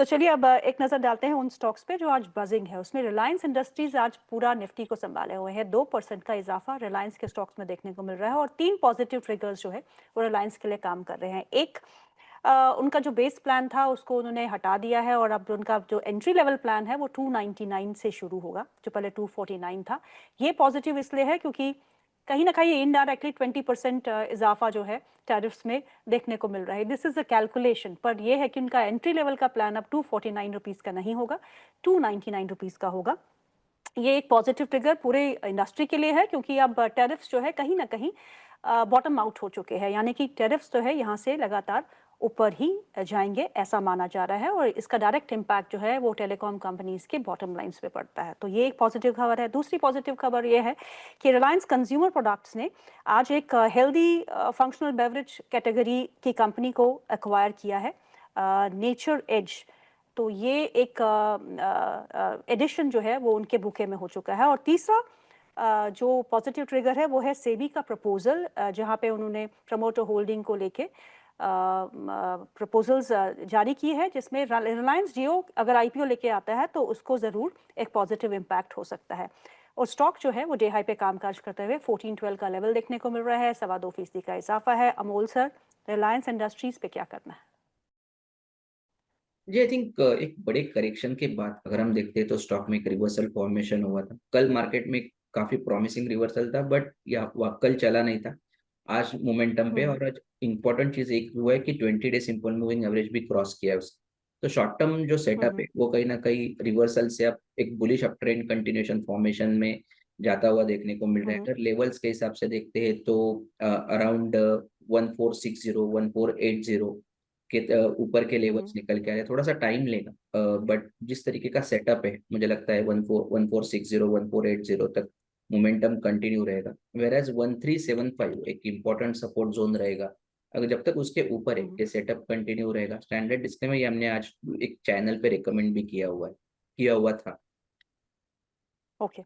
चलिए अब एक नज़र डालते हैं उन स्टॉक्स पे जो आज बजिंग है। उसमें रिलायंस इंडस्ट्रीज आज पूरा निफ्टी को संभाले हुए हैं। 2% का इजाफा रिलायंस के स्टॉक्स में देखने को मिल रहा है और 3 पॉजिटिव ट्रिगर्स जो है वो रिलायंस के लिए काम कर रहे हैं। एक उनका जो बेस प्लान था उसको उन्होंने हटा दिया है और अब उनका जो एंट्री लेवल प्लान है वो 299 से शुरू होगा, जो पहले 249 था। ये पॉजिटिव इसलिए है क्योंकि कहीं ना कहीं इनडायरेक्टली 20% इजाफा जो है टैरिफ्स में देखने को मिल रहा है। दिस इज अ कैलकुलेशन, पर यह है कि उनका एंट्री लेवल का प्लान अब 249 रुपीज़ का नहीं होगा, 299 रुपीज़ का होगा। ये एक पॉजिटिव ट्रिगर पूरे इंडस्ट्री के लिए है क्योंकि अब टैरिफ्स जो है कहीं ना कहीं बॉटम आउट हो चुके हैं, यानी कि टैरिफ्स जो है यहाँ से लगातार ऊपर ही जाएंगे ऐसा माना जा रहा है और इसका डायरेक्ट इम्पैक्ट जो है वो टेलीकॉम कंपनीज के बॉटम लाइंस पे पड़ता है। तो ये एक पॉजिटिव खबर है। दूसरी पॉजिटिव खबर ये है कि रिलायंस कंज्यूमर प्रोडक्ट्स ने आज एक हेल्दी फंक्शनल बेवरेज कैटेगरी की कंपनी को एक्वायर किया है, नेचर एज। तो ये एक एडिशन जो है वो उनके बुके में हो चुका है। और तीसरा जो पॉजिटिव ट्रिगर है वो है सेबी का प्रपोजल, जहाँ पे उन्होंने प्रमोटर होल्डिंग को लेके प्रपोजल्स जारी की है, जिसमें रिलायंस जियो अगर आईपीओ लेके आता है तो उसको ज़रूर एक पॉजिटिव इम्पैक्ट हो सकता है। और स्टॉक जो है वो डे हाई पे कामकाज करते हुए 1412 का लेवल देखने को मिल रहा है, 2.25% का इजाफा है। अमोल सर, रिलायंस इंडस्ट्रीज पे क्या करना है? जी, आई थिंक एक बड़े करेक्शन के बाद अगर हम देखते हैं तो स्टॉक में एक रिवर्सल फॉर्मेशन हुआ था। कल मार्केट में काफ़ी प्रॉमिसिंग रिवर्सल था, बट या वह कल चला नहीं था। आज मोमेंटम पे, हम्म। और आज इम्पोर्टेंट चीज़ एक हुआ है कि 20 डे सिंपल मूविंग एवरेज भी क्रॉस किया है उसने। तो शॉर्ट टर्म जो सेटअप हम्म। है वो कहीं न कहीं रिवर्सल से अब एक bullish up trend continuation formation में जाता हुआ देखने को मिल रहा है। हम्म। अगर लेवल्स के हिसाब से देखते हैं तो अराउंड 1460, 1480 के ऊपर के लेवल्स हम्म। निकल के आ रहे हैं। थोड़ा-सा टाइम लेगा, बट जिस तरीके का सेटअप है, मुझे लगता है 1460, 1480 तक मोमेंटम कंटिन्यू रहेगा। व्हेयरएज़ 1375 एक इम्पोर्टेंट सपोर्ट ज़ोन रहेगा। अगर जब तक उसके ऊपर है, हम्म। ये सेटअप कंटिन्यू रहेगा। स्टैंडर्ड डिस्क्लेमर ये हमने आज एक चैनल पे रिकमेंड भी किया हुआ था। ओके,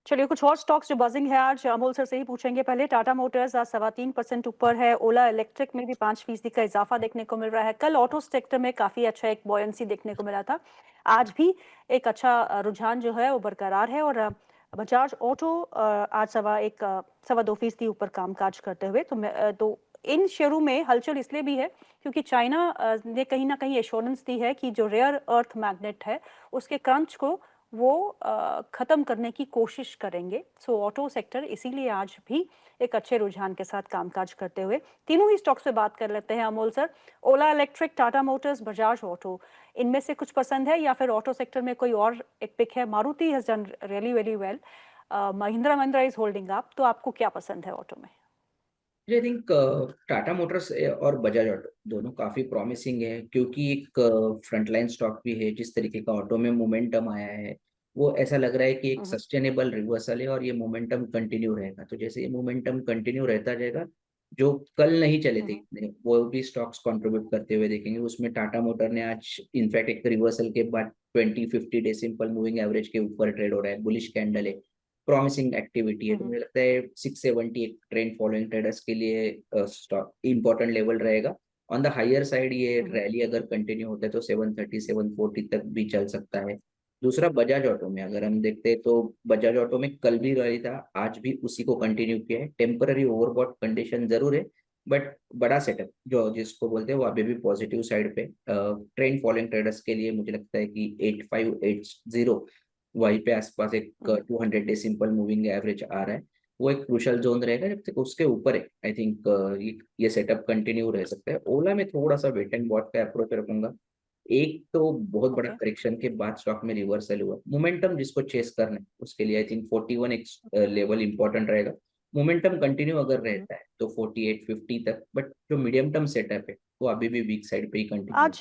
चलिए कुछ और स्टॉक्स जो बजिंग है आज अमोल सर से ही पूछेंगे। पहले टाटा मोटर्स आज 3.25% ऊपर है। ओला इलेक्ट्रिक में भी 5% का इजाफा देखने को मिल रहा है। कल ऑटो सेक्टर में काफी अच्छा एक बॉयंसी देखने को मिला था। आज भी एक अच्छा रुझान जो है वो बरकरार है और बजाज ऑटो आज 2.25% ऊपर कामकाज करते हुए। तो इन शेयरों में हलचल इसलिए भी है क्योंकि चाइना ने कहीं ना कहीं एश्योरेंस दी है कि जो रेयर अर्थ मैग्नेट है उसके क्रंच को वो खत्म करने की कोशिश करेंगे। सो ऑटो सेक्टर इसीलिए आज भी एक अच्छे रुझान के साथ कामकाज करते हुए। तीनों ही स्टॉक्स पे बात कर लेते हैं Amol sir. Ola electric, Tata motors, Bajaj auto, इनमें से कुछ पसंद है या फिर ऑटो सेक्टर में कोई और एक पिक है? Maruti has done really very well, Mahindra Mahindra is holding up, तो आपको क्या पसंद है ऑटो में? आई थिंक टाटा मोटर्स और बजाज ऑटो दोनों काफी प्रॉमिसिंग है, क्योंकि एक फ्रंटलाइन स्टॉक भी है। जिस तरीके का ऑटो में मोमेंटम आया है, वो ऐसा लग रहा है कि एक हम्म। सस्टेनेबल रिवर्सल है और ये मोमेंटम कंटिन्यू रहेगा। तो जैसे ये मोमेंटम कंटिन्यू रहता जाएगा, जो कल नहीं चले थे हम्म। इतने, वो भी स्टॉक्स कंट्रीब्यूट करते हुए देखेंगे। उसमें टाटा मोटर ने आज इनफैक्ट एक रिवर्सल के बाद 20-50 डे सिंपल मूविंग एवरेज के ऊपर ट्रेड हो रहा है। बुलिश कैंडल है, प्रॉमिसिंग एक्टिविटी है। तो हम्म। मुझे लगता है 670 एक ट्रेंड फॉलोइंग ट्रेडर्स के लिए स्टॉक इंपॉर्टेंट लेवल रहेगा। ऑन द हायर साइड ये हम्म। रैली अगर कंटिन्यू होता है तो 730, 740 तक भी चल सकता है। दूसरा, बजाज ऑटो में अगर हम देखते हैं तो बजाज ऑटो में कल भी रैली था, आज भी उसी को कंटिन्यू किया है। टेम्पररी ओवरबॉट कंडीशन जरूर है, बट बड़ा सेटअप जो जिसको बोलते हैं वो अभी भी पॉजिटिव साइड पे। ट्रेंड फॉलोइंग ट्रेडर्स के लिए मुझे लगता है कि 8580 वहीं पे आसपास एक हम्म। 200 डे सिंपल मूविंग एवरेज आ रहा है। वो एक क्रूशल जोन रहेगा। जब तक उसके ऊपर है, आई थिंक ये सेटअप कंटिन्यू रह सकता है। ओला में थोड़ा सा वेट एंड वॉच का अप्रोच रखूंगा। एक तो बहुत बड़ा ओके। करेक्शन के बाद स्टॉक में रिवर्सल हुआ, मोमेंटम जिसको चेस करना है उसके लिए आई थिंक 41 एक लेवल इंपॉर्टेंट रहेगा। मोमेंटम कंटिन्यू अगर रहता है तो 48-50 तक, बट जो मीडियम टर्म सेटअप है वो अभी भी वीक साइड पे ही कंटिन्यू। आज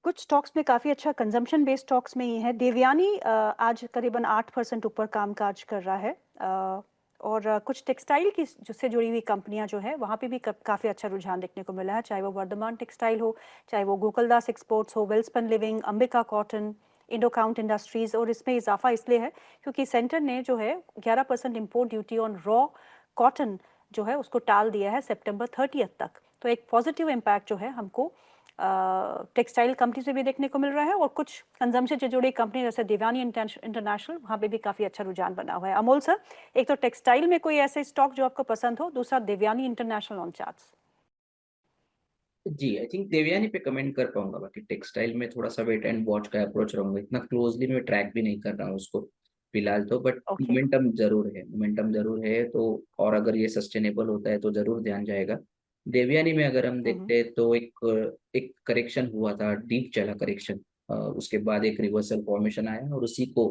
कुछ स्टॉक्स में काफी अच्छा कंजम्पशन बेस्ड स्टॉक्स में ही है। देवयानी आज करीबन 8% ऊपर कामकाज कर रहा है। और कुछ टेक्सटाइल की जिससे जुड़ी हुई कंपनियां जो है वहाँ पे भी काफी अच्छा रुझान देखने को मिला है, चाहे वो वर्धमान टेक्सटाइल हो, चाहे वो गोकुलदास एक्सपोर्ट्स हो, Welspun living, Ambika cotton, Indo count industries. और इसमें इजाफा इसलिए है क्योंकि सेंटर ने जो है 11% import duty on raw cotton जो है उसको टाल दिया है सितंबर 30 तक। तो एक पॉजिटिव इम्पैक्ट जो है हमको टेक्सटाइल कंपनी से भी देखने को मिल रहा है और कुछ कंजम्पशन से जुड़ी कंपनी जैसे देवयानी इंटरनेशनल, वहाँ पे भी काफी अच्छा रुझान बना हुआ है। अमोल सर, एक तो टेक्सटाइल में कोई ऐसे स्टॉक जो आपको पसंद हो, दूसरा देवयानी इंटरनेशनल ऑन चार्ट्स। जी, आई थिंक देवयानी पे कमेंट कर पाऊंगा, बाकी टेक्सटाइल में थोड़ा सा वेट एंड वॉच का अप्रोच रहूंगा, इतना क्लोजली मैं ट्रैक भी नहीं कर रहा हूँ उसको फिलहाल तो, बट ओके। मोमेंटम जरूर है तो, और अगर ये सस्टेनेबल होता है तो जरूर ध्यान जाएगा। देवयानी में अगर हम देखते हैं तो एक एक करेक्शन हुआ था, डीप चला करेक्शन, उसके बाद एक रिवर्सल फॉर्मेशन आया और उसी को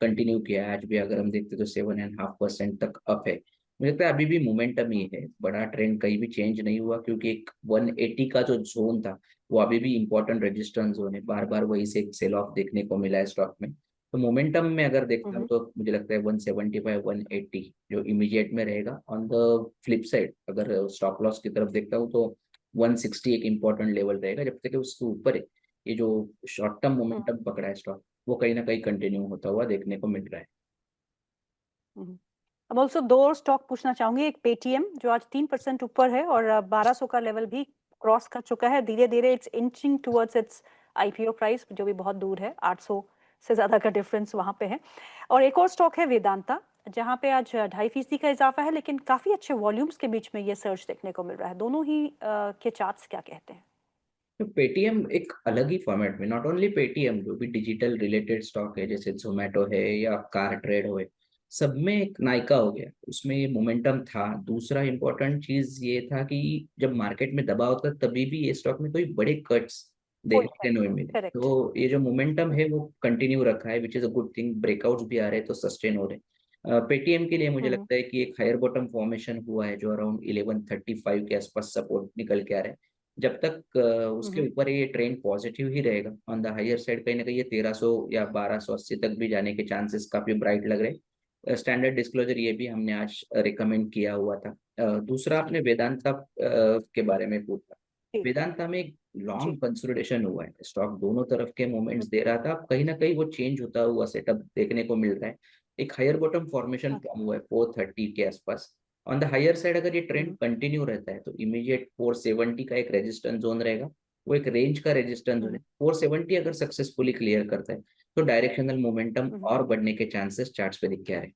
कंटिन्यू किया है। आज भी अगर हम देखते तो 7.5% तक अप है। मुझे लगता है अभी भी मोमेंटम ही है, बड़ा ट्रेंड कहीं भी चेंज नहीं हुआ, क्योंकि एक 180 का जो जोन था वो अभी भी इंपॉर्टेंट रेजिस्टेंस जोन है, बार बार वही से एक सेल ऑफ देखने को मिला है स्टॉक में। तो मोमेंटम में अगर देखता हूँ तो मुझे लगता है 175 180 जो इमीडिएट में रहेगा। ऑन द फ्लिप साइड अगर स्टॉप लॉस की तरफ देखता हूँ तो 160 एक इंपॉर्टेंट लेवल रहेगा, जब तक कि उसके ऊपर है ये जो शॉर्ट टर्म मोमेंटम पकड़ा है स्टॉक, वो कहीं ना कहीं कंटिन्यू होता हुआ देखने को मिल रहा है। अब ऑल्सो दो और स्टॉक पूछना चाहूंगी, एक पेटीएम जो आज 3% ऊपर है और 1200 का लेवल भी क्रॉस कर चुका है, धीरे धीरे it's inching towards it's IPO price जो भी बहुत दूर है, 800 से ज्यादा का डिफरेंस वहां पे है। और एक और स्टॉक है वेदांता, जहां पे आज 2.5% का इजाफा है, लेकिन काफी अच्छे वॉल्यूम्स के बीच में ये सर्च देखने को मिल रहा है। दोनों ही के चार्ट्स क्या कहते हैं? तो पेटीएम एक अलग ही फॉर्मेट में, नॉट ओनली पेटीएम, जो भी डिजिटल रिलेटेड स्टॉक है जैसे जोमेटो है या कार ट्रेड हो, सब में एक नायका हो गया, उसमें ये मोमेंटम था। दूसरा इंपॉर्टेंट चीज ये था कि जब मार्केट में दबाव था तभी भी ये स्टॉक में कोई बड़े कट्स कोई देखने नहीं मिले, करेक्ट। तो ये जो मोमेंटम है वो कंटिन्यू रखा है, which is a good thing. Breakouts भी आ रहे हैं तो सस्टेन हो रहे। पेटीएम के लिए मुझे लगता है कि एक हायर बॉटम फॉर्मेशन हुआ है जो अराउंड 1135 के आसपास सपोर्ट निकल के आ रहा है। जब तक उसके ऊपर ये ट्रेंड पॉजिटिव ही रहेगा, ऑन द हायर साइड कहीं ना कहीं ये 1300 या 1280 तक भी जाने के चांसेस काफी ब्राइट लग रहे हैं। स्टैंडर्ड डिस्क्लोजर ये भी हमने आज रिकमेंड किया हुआ था। दूसरा आपने वेदांता के बारे में पूछा। जी वेदांता में एक जी। लॉन्ग कंसोलिडेशन हुआ है, स्टॉक दोनों तरफ के मोमेंट्स दे रहा था, अब कहीं ना कहीं वो चेंज होता हुआ सेटअप देखने को मिल रहा है। एक हायर बॉटम फॉर्मेशन फॉर्म हुआ है 430 के आसपास। ऑन द हायर साइड अगर ये ट्रेंड कंटिन्यू रहता है तो इमीडिएट 470 का एक रेजिस्टेंस जोन रहेगा, वो एक रेंज का रेजिस्टेंस जोन है। 470 अगर सक्सेसफुली क्लियर करता है तो डायरेक्शनल मोमेंटम और बढ़ने के चांसेस चार्ट्स पे दिख के आ रहे हैं।